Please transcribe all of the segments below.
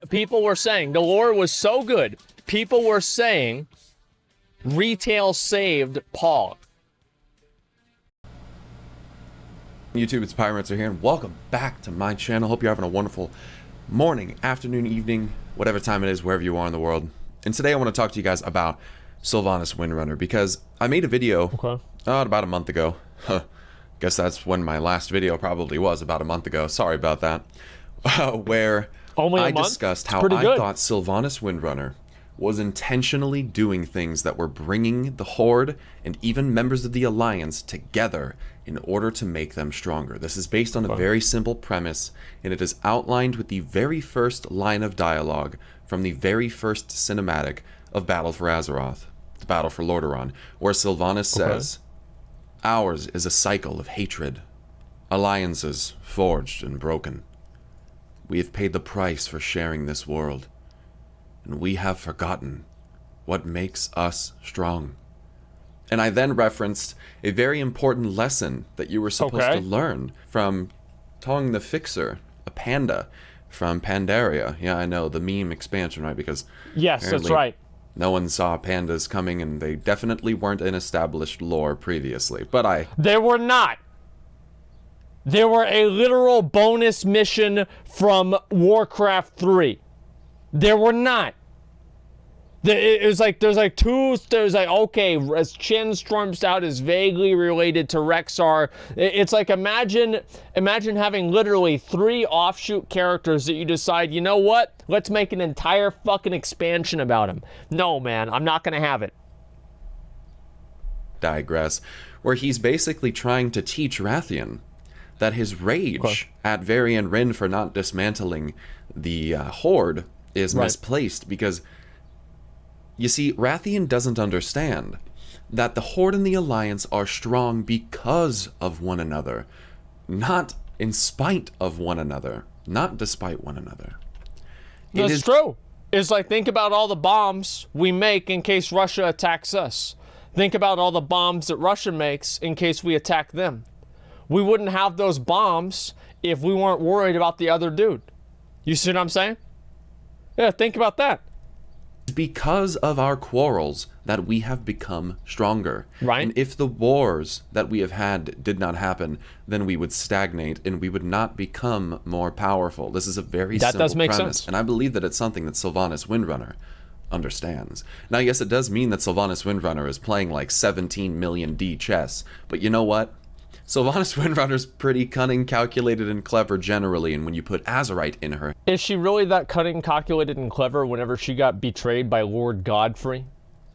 People were saying the lore was so good. People were saying retail saved Paul. YouTube, it's Pyromancer here, and welcome back to my channel. Hope you're having a wonderful morning, afternoon, evening, whatever time it is, wherever you are in the world. And today I want to talk to you guys about Sylvanas Windrunner, because I made a video about a month ago. Guess that's when my last video probably was, about a month ago. Sorry about that. Where I discussed how I thought Sylvanas Windrunner was intentionally doing things that were bringing the Horde and even members of the Alliance together in order to make them stronger. This is based on a very simple premise, and it is outlined with the very first line of dialogue from the very first cinematic of Battle for Azeroth, the Battle for Lordaeron, where Sylvanas says, "Ours is a cycle of hatred, alliances forged and broken. We have paid the price for sharing this world, and we have forgotten what makes us strong." And I then referenced a very important lesson that you were supposed to learn from Tong the Fixer, a panda from Pandaria. Yeah, I know, the meme expansion, right? Because yes, that's right. No one saw pandas coming, and they definitely weren't in established lore previously. But They were not. They were a literal bonus mission from Warcraft 3. There were not. It was like, there's like, okay, as Chen Storm's out is vaguely related to Rexar. It's like, imagine having literally 3 offshoot characters that you decide, you know what? Let's make an entire fucking expansion about him. No, man, I'm not gonna have it. Digress, where he's basically trying to teach Rathian that his rage at Varian Wrynn for not dismantling the Horde is misplaced, because, you see, Rathian doesn't understand that the Horde and the Alliance are strong because of one another, not in spite of one another, not despite one another. That's true. It's like, think about all the bombs we make in case Russia attacks us. Think about all the bombs that Russia makes in case we attack them. We wouldn't have those bombs if we weren't worried about the other dude. You see what I'm saying? Yeah, think about that. Because of our quarrels that we have become stronger. Right. And if the wars that we have had did not happen, then we would stagnate and we would not become more powerful. This is a very simple premise. That does make sense. And I believe that it's something that Sylvanas Windrunner understands. Now, yes, it does mean that Sylvanas Windrunner is playing like 17 million D chess, but you know what? Sylvanas Windrunner's pretty cunning, calculated, and clever generally, and when you put Azerite in her... Is she really that cunning, calculated, and clever whenever she got betrayed by Lord Godfrey?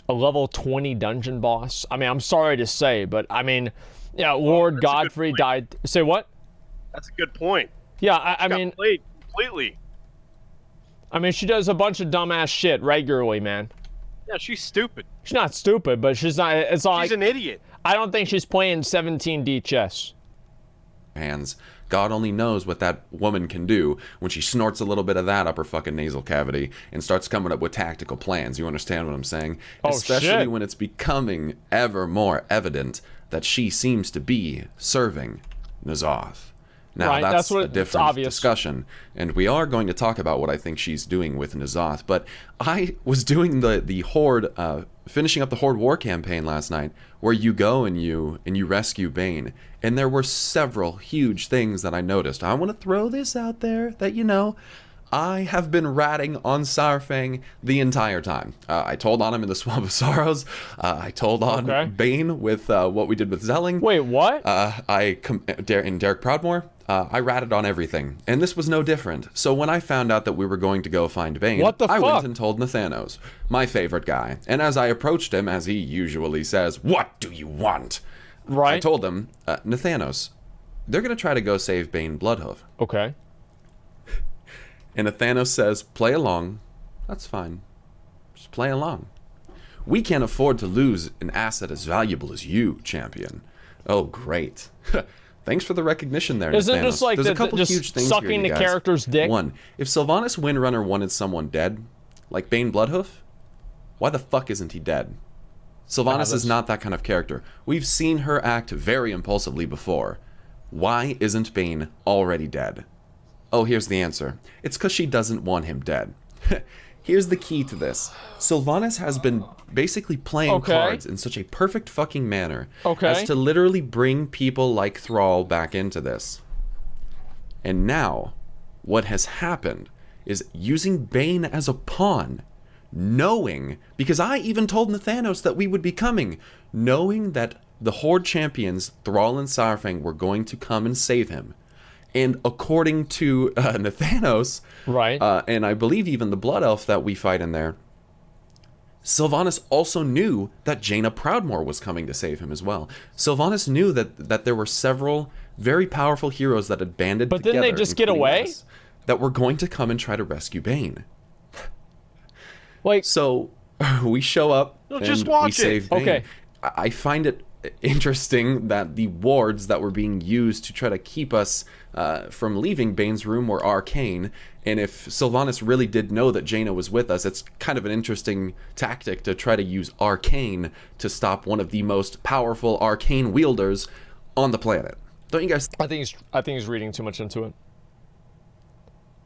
A level 20 dungeon boss? I mean, I'm sorry to say, but I mean, yeah, Lord Godfrey died... Say what? That's a good point. Yeah, I mean... played completely. I mean, she does a bunch of dumbass shit regularly, man. Yeah, she's stupid. She's not stupid, but she's not... It's like, she's an idiot. I don't think she's playing 17D chess. Hands. God only knows what that woman can do when she snorts a little bit of that up her fucking nasal cavity and starts coming up with tactical plans. You understand what I'm saying? Oh, especially when it's becoming ever more evident that she seems to be serving N'Zoth. Now, that's a different discussion, and we are going to talk about what I think she's doing with N'Zoth, but I was doing the Horde, finishing up the Horde War campaign last night, where you go and you rescue Baine, and there were several huge things that I noticed. I want to throw this out there, that, you know, I have been ratting on Saurfang the entire time. I told on him in the Swamp of Sorrows. I told on Baine with what we did with Zelling. Wait, what? In Derek Proudmoore, I ratted on everything, and this was no different. So when I found out that we were going to go find Baine, I went and told Nathanos, my favorite guy. And as I approached him, as he usually says, "What do you want?" Right. I told him, Nathanos, they're going to try to go save Baine Bloodhoof. Okay. And Nathanos says, "Play along. That's fine. Just play along. We can't afford to lose an asset as valuable as you, champion." Oh, great. Thanks for the recognition there, Isn't Nathanos. it just like There's a couple huge things sucking here, you the guys. character's dick? One, if Sylvanas Windrunner wanted someone dead, like Baine Bloodhoof, why the fuck isn't he dead? Sylvanas is not that kind of character. We've seen her act very impulsively before. Why isn't Baine already dead? Oh, here's the answer. It's because she doesn't want him dead. Here's the key to this. Sylvanas has been basically playing cards in such a perfect fucking manner as to literally bring people like Thrall back into this. And now, what has happened is using Baine as a pawn, knowing, because I even told Nathanos that we would be coming, knowing that the Horde champions, Thrall and Saurfang, were going to come and save him. And according to Nathanos, and I believe even the Blood Elf that we fight in there, Sylvanas also knew that Jaina Proudmoore was coming to save him as well. Sylvanas knew that there were several very powerful heroes that had banded together. But didn't they just get away? That were going to come and try to rescue Baine. So we show up and we save Baine. I find it interesting that the wards that were being used to try to keep us from leaving Baine's room were arcane, and if Sylvanas really did know that Jaina was with us, it's kind of an interesting tactic to try to use arcane to stop one of the most powerful arcane wielders on the planet. Don't you guys? I think he's reading too much into it.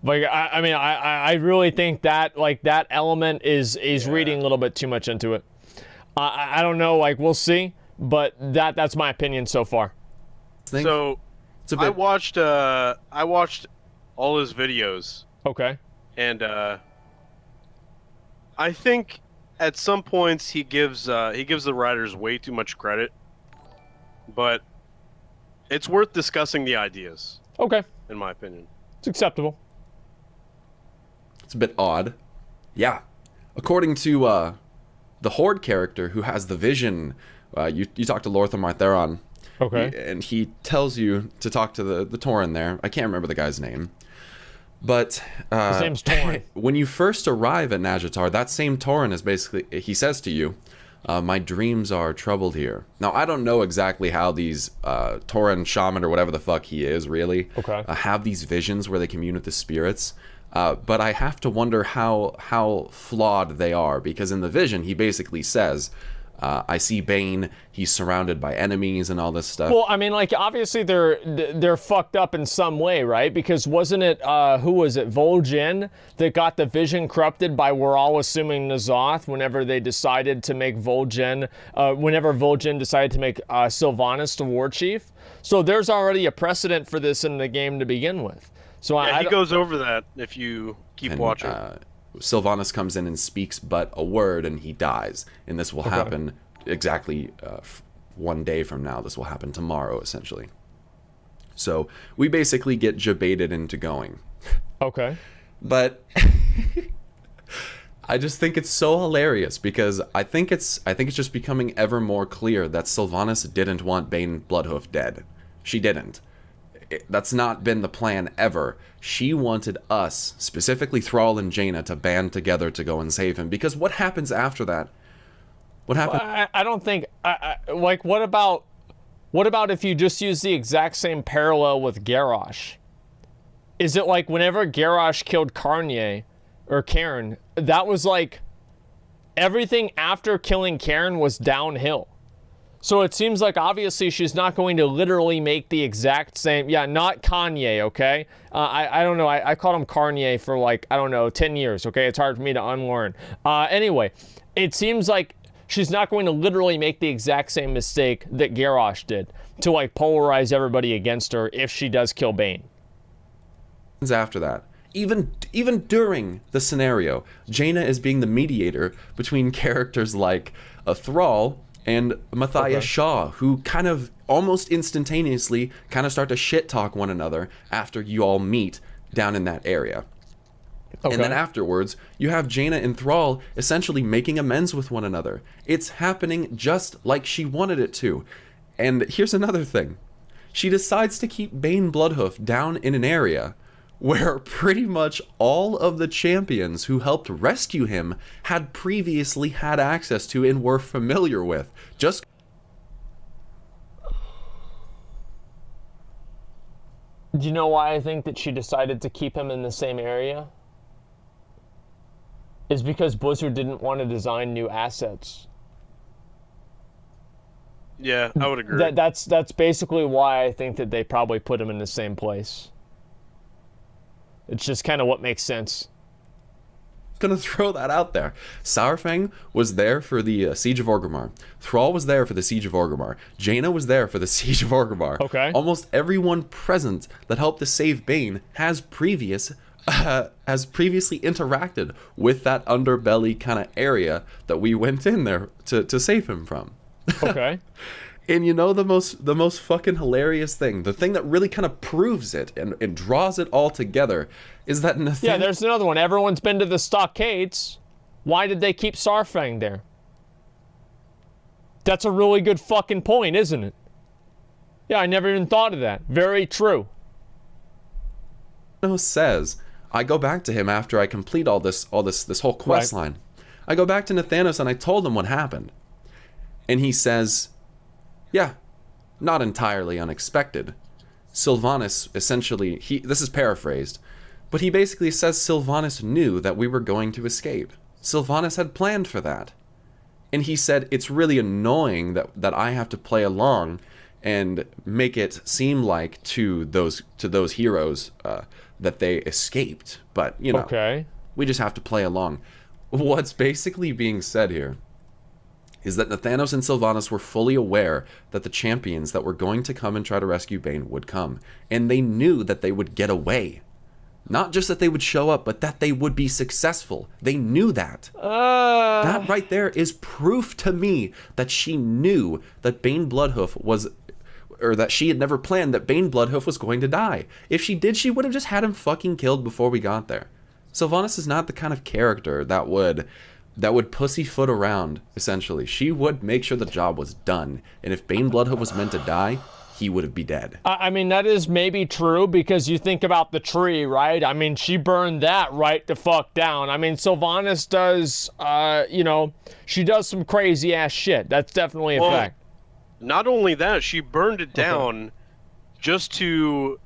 Like I mean I really think that that element is reading a little bit too much into it. I don't know, like we'll see. But that's my opinion so far. So, I watched all his videos. Okay. And I think at some points he gives the writers way too much credit. But it's worth discussing the ideas. Okay. In my opinion. It's acceptable. It's a bit odd. Yeah. According to the Horde character who has the vision. You talk to Lorthar Martheron, and he tells you to talk to the Tauren there. I can't remember the guy's name, but his name's Tauren. When you first arrive at Nazjatar, that same Tauren is basically, he says to you, "My dreams are troubled here." Now I don't know exactly how these Tauren shaman or whatever the fuck he is really have these visions where they commune with the spirits. But I have to wonder how flawed they are, because in the vision he basically says, I see Baine, he's surrounded by enemies and all this stuff. Well, I mean, like, obviously they're fucked up in some way, right? Because wasn't it, who was it, Vol'jin, that got the vision corrupted by, we're all assuming, N'Zoth, whenever they decided to make Vol'jin, whenever Vol'jin decided to make Sylvanas the war chief? So there's already a precedent for this in the game to begin with. So he goes over that if you keep watching. Sylvanas comes in and speaks but a word and he dies. And this will happen exactly 1 day from now. This will happen tomorrow, essentially. So we basically get jebaited into going. Okay. But I just think it's so hilarious because I think it's just becoming ever more clear that Sylvanas didn't want Baine Bloodhoof dead. She didn't. That's not been the plan ever. She wanted us, specifically Thrall and Jaina, to band together to go and save him. Because what happens after that? What happens? Well, I don't think. Like, what about if you just use the exact same parallel with Garrosh? Is it like whenever Garrosh killed Cairn, that was like everything after killing Cairn was downhill. So it seems like obviously she's not going to literally make the exact same, not Kanye, okay? I don't know, I called him Kanye for like, I don't know, 10 years, okay? It's hard for me to unlearn. Anyway, it seems like she's not going to literally make the exact same mistake that Garrosh did to like polarize everybody against her if she does kill Baine. After that, even during the scenario, Jaina is being the mediator between characters like a Thrall and Matthias Shaw, who kind of almost instantaneously kind of start to shit talk one another after you all meet down in that area. And then afterwards, you have Jaina and Thrall essentially making amends with one another. It's happening just like she wanted it to. And here's another thing. She decides to keep Baine Bloodhoof down in an area where pretty much all of the champions who helped rescue him had previously had access to and were familiar with. Do you know why I think that she decided to keep him in the same area? Is because Blizzard didn't want to design new assets. Yeah, I would agree. That's basically why I think that they probably put him in the same place. It's just kind of what makes sense. Gonna throw that out there. Saurfang was there for the Siege of Orgrimmar. Thrall was there for the Siege of Orgrimmar. Jaina was there for the Siege of Orgrimmar. Okay. Almost everyone present that helped to save Baine has previously interacted with that underbelly kind of area that we went in there to save him from. Okay. And you know the most fucking hilarious thing, the thing that really kind of proves it and draws it all together, is that Yeah, there's another one. Everyone's been to the stockades. Why did they keep Saurfang there? That's a really good fucking point, isn't it? Yeah, I never even thought of that. Very true. Thanos says, I go back to him after I complete this whole quest line. I go back to Nathanos and I told him what happened. And he says, yeah, not entirely unexpected. Sylvanas essentially, this is paraphrased, but he basically says Sylvanas knew that we were going to escape. Sylvanas had planned for that. And he said, it's really annoying that I have to play along and make it seem like to those heroes that they escaped. But, you know, we just have to play along. What's basically being said here is that Nathanos and Sylvanas were fully aware that the champions that were going to come and try to rescue Baine would come. And they knew that they would get away. Not just that they would show up, but that they would be successful. They knew that. That right there is proof to me that she knew that Baine Bloodhoof was... or that she had never planned that Baine Bloodhoof was going to die. If she did, she would have just had him fucking killed before we got there. Sylvanas is not the kind of character that would pussyfoot around, essentially. She would make sure the job was done. And if Baine Bloodhoof was meant to die, he would be dead. I mean, that is maybe true because you think about the tree, right? I mean, she burned that right the fuck down. I mean, Sylvanas does, you know, she does some crazy ass shit. That's definitely a fact. Not only that, she burned it down just to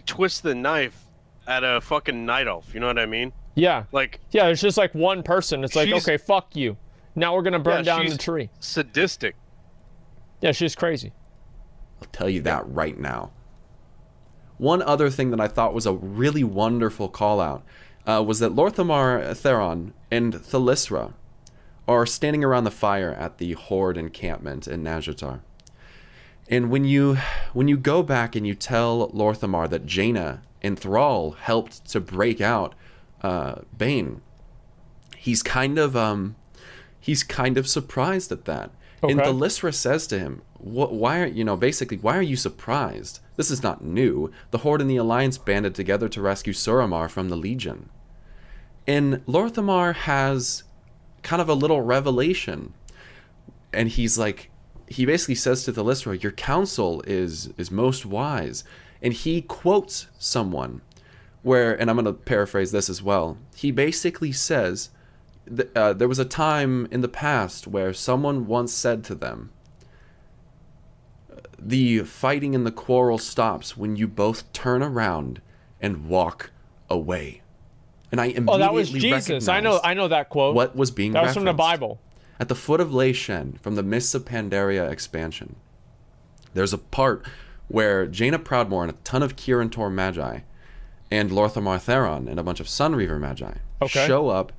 twist the knife at a fucking night elf. You know what I mean? Yeah. Like, yeah, it's just like one person. It's like, okay, fuck you. Now we're gonna burn down the tree. Sadistic. Yeah, she's crazy. I'll tell you that right now. One other thing that I thought was a really wonderful call out was that Lorthamar Theron and Thalyssra are standing around the fire at the Horde encampment in Nazjatar. And when you go back and you tell Lorthamar that Jaina and Thrall helped to break out Baine, he's kind of surprised at that. Okay. And Thalyssra says to him, why are you surprised? This is not new. The Horde and the Alliance banded together to rescue Suramar from the Legion. And Lorthamar has kind of a little revelation. And he basically says to Thalyssra, your counsel is most wise. And he quotes someone and I'm going to paraphrase this as well. He basically says, there was a time in the past where someone once said to them, the fighting and the quarrel stops when you both turn around and walk away. And I immediately that was Jesus. I know that quote. What was being That was referenced. from the Bible. At the foot of Lei Shen, from the Mists of Pandaria expansion, there's a part where Jaina Proudmoore and a ton of Kirin Tor Magi and Lorthamar Theron and a bunch of Sunreaver Magi show up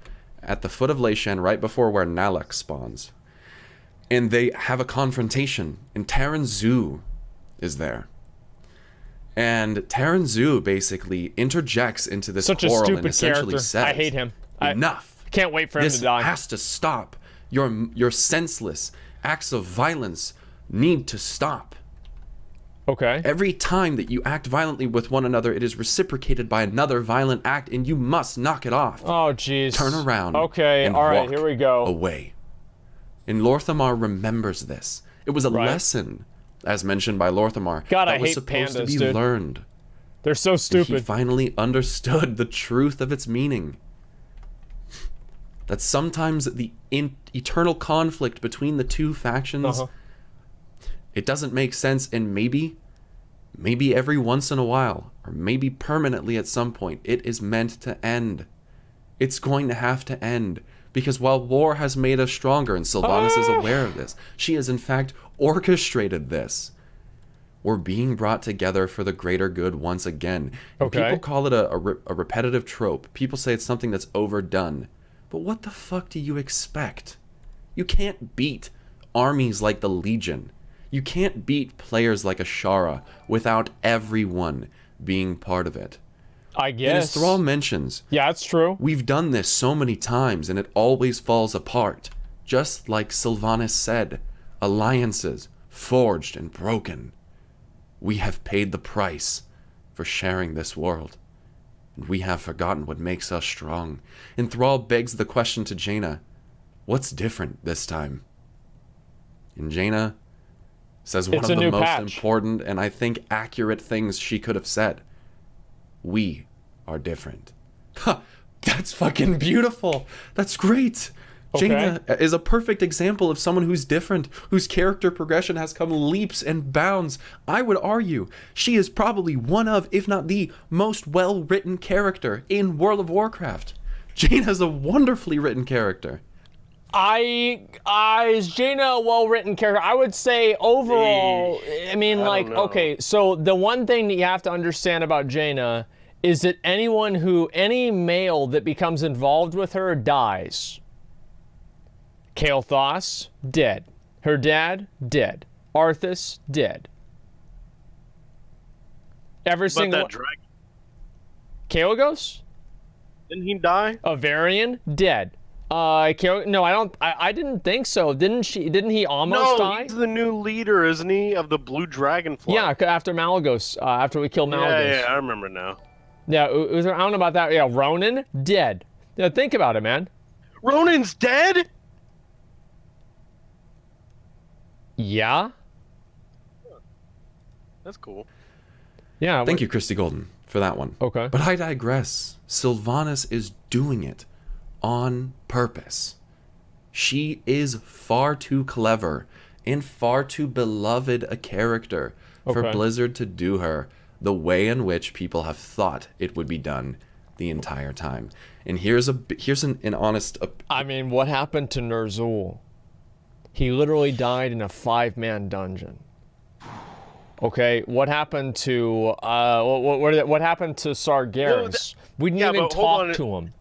at the foot of Lei Shen right before where Nalek spawns. And they have a confrontation, and Terran Zu is there. And Terran Zu basically interjects into this quarrel and essentially says, I hate him. Enough. I can't wait for him to die. This has to stop. Your senseless acts of violence need to stop. Okay. Every time that you act violently with one another, it is reciprocated by another violent act, and you must knock it off. Oh, jeez. Turn around. Okay, and all right, walk here we go. away. And Lorthamar remembers this. It was a lesson, as mentioned by Lorthamar, God, that was hate supposed pandas, to be dude. learned. They're so And stupid. he finally understood the truth of its meaning. That sometimes the eternal conflict between the two factions, it doesn't make sense, and maybe every once in a while, or maybe permanently at some point, it is meant to end. It's going to have to end. Because while war has made us stronger, and Sylvanas is aware of this, she has in fact orchestrated this. We're being brought together for the greater good once again. And Okay. people call it a repetitive trope. People say it's something that's overdone. But what the fuck do you expect? You can't beat armies like the Legion. You can't beat players like Ashara without everyone being part of it. I And guess. as Thrall mentions, Yeah, that's true. we've done this so many times and it always falls apart. Just like Sylvanas said, alliances forged and broken. We have paid the price for sharing this world. And we have forgotten what makes us strong. And Thrall begs the question to Jaina, what's different this time? And Jaina says one It's of a the new most patch. important and I think accurate things she could have said. We are different. Huh, that's fucking beautiful. That's great. Okay. Jaina is a perfect example of someone who's different, whose character progression has come leaps and bounds. I would argue she is probably one of, if not the most well-written character in World of Warcraft. Jaina's a wonderfully written character. Is Jaina a well-written character? I would say overall, I mean, I like, don't know. okay, so the one thing that you have to understand about Jaina is that any male that becomes involved with her dies. Kael'thas, dead. Her dad, dead. Arthas, dead. Every But single that dragon, Kael'gos? didn't he die? Avarian, dead. No, I didn't think so. Didn't he almost No, die? he's the new leader, isn't he, of the Blue Dragonfly? Yeah, after Malagos, after we killed Malagos. Yeah, I remember now. Yeah, I don't know about that. Yeah, Ronan, dead. Yeah, think about it, man. Ronan's dead? Yeah? That's cool. Yeah. Thank you, Christy Golden, for that one. Okay. But I digress. Sylvanas is doing it on purpose. She is far too clever and far too beloved a character for Okay. Blizzard to do her the way in which people have thought it would be done the entire time. And here's an honest I mean, what happened to Ner'zhul? He literally died in a 5-man dungeon. Okay, what happened to what happened to Sargeras? We didn't yeah, even but hold talk on. to him.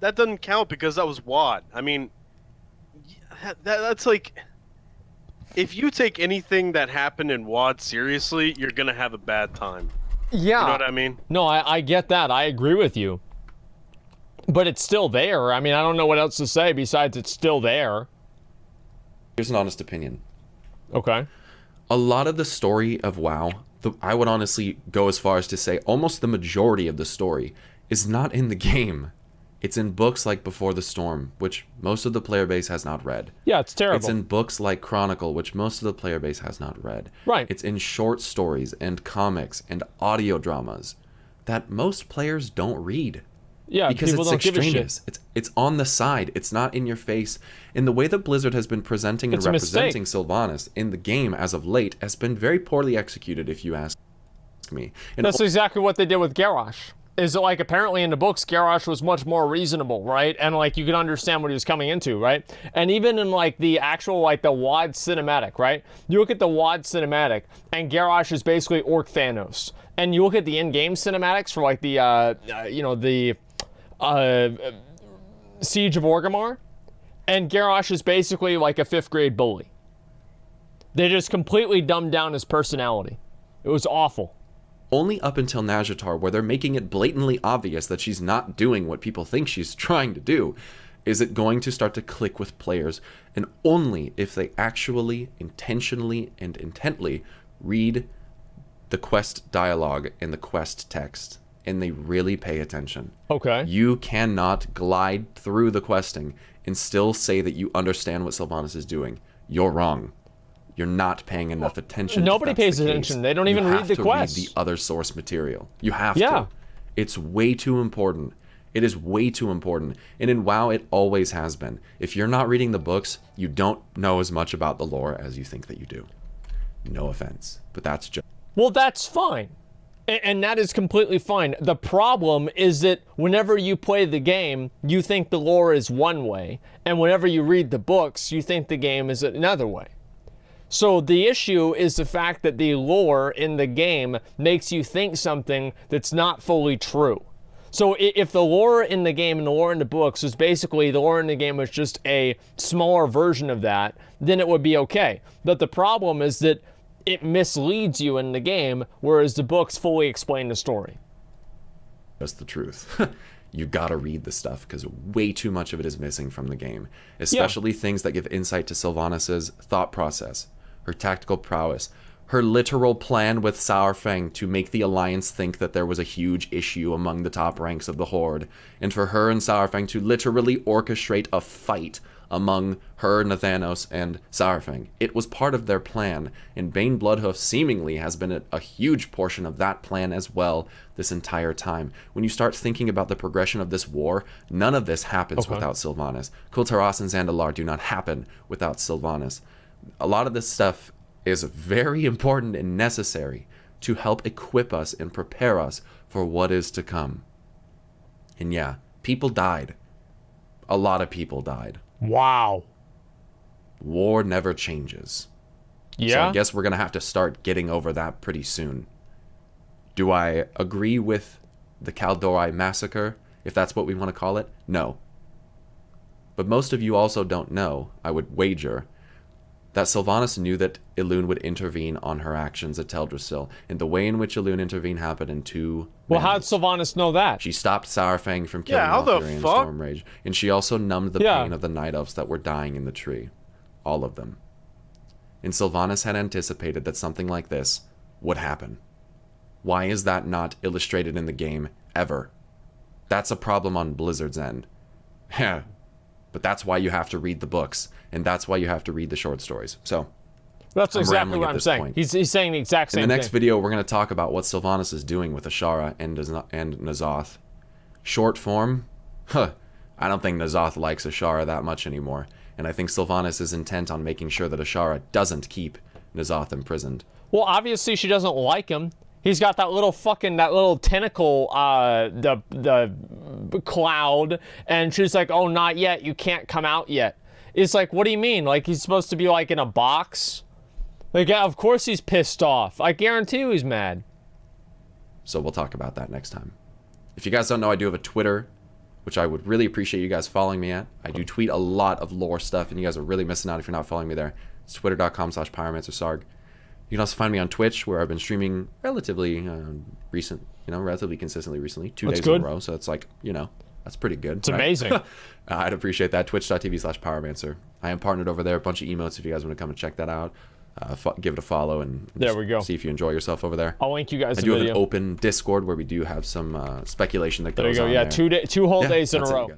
That doesn't count because that was WAD. I mean, that's like, if you take anything that happened in WAD seriously, you're gonna have a bad time. Yeah. You know what I mean? No, I get that. I agree with you. But it's still there. I mean, I don't know what else to say besides it's still there. here's an honest opinion. Okay. A lot of the story of WoW, I would honestly go as far as to say almost the majority of the story is not in the game. It's in books like Before the Storm, which most of the player base has not read. Yeah, it's terrible. It's in books like Chronicle, which most of the player base has not read. Right. It's in short stories and comics and audio dramas that most players don't read. Yeah, Because people it's don't give a shit. extraneous. It's on the side. It's not in your face. And the way that Blizzard has been presenting and It's a mistake. representing Sylvanas in the game as of late has been very poorly executed, if you ask me. And That's exactly what they did with Garrosh. Is that, like, apparently in the books, Garrosh was much more reasonable, right? And, like, you could understand what he was coming into, right? And even in, like, the actual, like, the WoD cinematic, right? You look at the WoD cinematic, and Garrosh is basically Orc Thanos. And you look at the in-game cinematics for, like, the Siege of Orgrimmar, and Garrosh is basically like a 5th grade bully. They just completely dumbed down his personality. It was awful. only up until Nazjatar, where they're making it blatantly obvious that she's not doing what people think she's trying to do, is it going to start to click with players, and only if they actually, intentionally, and intently read the quest dialogue and the quest text, and they really pay attention. Okay. You cannot glide through the questing and still say that you understand what Sylvanas is doing. You're wrong. You're not paying enough attention. if Nobody that's pays the attention. case. They don't You even read have the to quests. Read the other source material. You have Yeah. to. It's way too important. It is way too important. And in WoW, it always has been. If you're not reading the books, you don't know as much about the lore as you think that you do. No offense, but that's just... Well, that's fine. And that is completely fine. The problem is that whenever you play the game, you think the lore is one way. And whenever you read the books, you think the game is another way. So the issue is the fact that the lore in the game makes you think something that's not fully true. So if the lore in the game and the lore in the books was basically the lore in the game was just a smaller version of that, then it would be okay. But the problem is that it misleads you in the game, whereas the books fully explain the story. That's the truth. You gotta read the stuff because way too much of it is missing from the game, especially things that give insight to Sylvanas' thought process, her tactical prowess, her literal plan with Saurfang to make the Alliance think that there was a huge issue among the top ranks of the Horde, and for her and Saurfang to literally orchestrate a fight among her, Nathanos, and Saurfang. It was part of their plan, and Baine Bloodhoof seemingly has been a huge portion of that plan as well this entire time. When you start thinking about the progression of this war, none of this happens without Sylvanas. Kultaras and Zandalar do not happen without Sylvanas. A lot of this stuff is very important and necessary to help equip us and prepare us for what is to come. And yeah, people died. A lot of people died. Wow. War never changes. Yeah. So I guess we're going to have to start getting over that pretty soon. Do I agree with the Kaldorei massacre, if that's what we want to call it? No. But most of you also don't know, I would wager, that Sylvanas knew that Elune would intervene on her actions at Teldrassil, and the way in which Elune intervened happened in two Well, how manners. did Sylvanas know that? She stopped Saurfang from killing how the Malfurion and fuck? Stormrage, and she also numbed the pain of the Night Elves that were dying in the tree. All of them. And Sylvanas had anticipated that something like this would happen. Why is that not illustrated in the game ever? That's a problem on Blizzard's end. Yeah. But that's why you have to read the books, and that's why you have to read the short stories. So That's I'm exactly rambling what at I'm this saying. point. He's saying the exact same in the next thing. video, we're going to talk about what Sylvanas is doing with Ashara and N'Zoth. Short form? I don't think N'Zoth likes Ashara that much anymore, and I think Sylvanas is intent on making sure that Ashara doesn't keep N'Zoth imprisoned. Well, obviously she doesn't like him. He's got that little tentacle, the cloud, and she's like, oh, not yet, you can't come out yet. It's like, what do you mean? Like, he's supposed to be, like, in a box? Like, yeah, of course he's pissed off. I guarantee you he's mad. So we'll talk about that next time. If you guys don't know, I do have a Twitter, which I would really appreciate you guys following me at. I do tweet a lot of lore stuff, and you guys are really missing out if you're not following me there. It's twitter.com/pyromancersarg. You can also find me on Twitch, where I've been streaming relatively relatively consistently recently, 2 days in a row. So it's like, that's pretty good. It's amazing. I'd appreciate that. Twitch.tv/Pyromancer. I am partnered over there. A bunch of emotes if you guys want to come and check that out. Give it a follow and there we go. See if you enjoy yourself over there. I'll link you guys I the do video. have an open Discord where we do have some speculation that There you goes go. on Yeah, there. 2 whole days in a that's it, row. guys.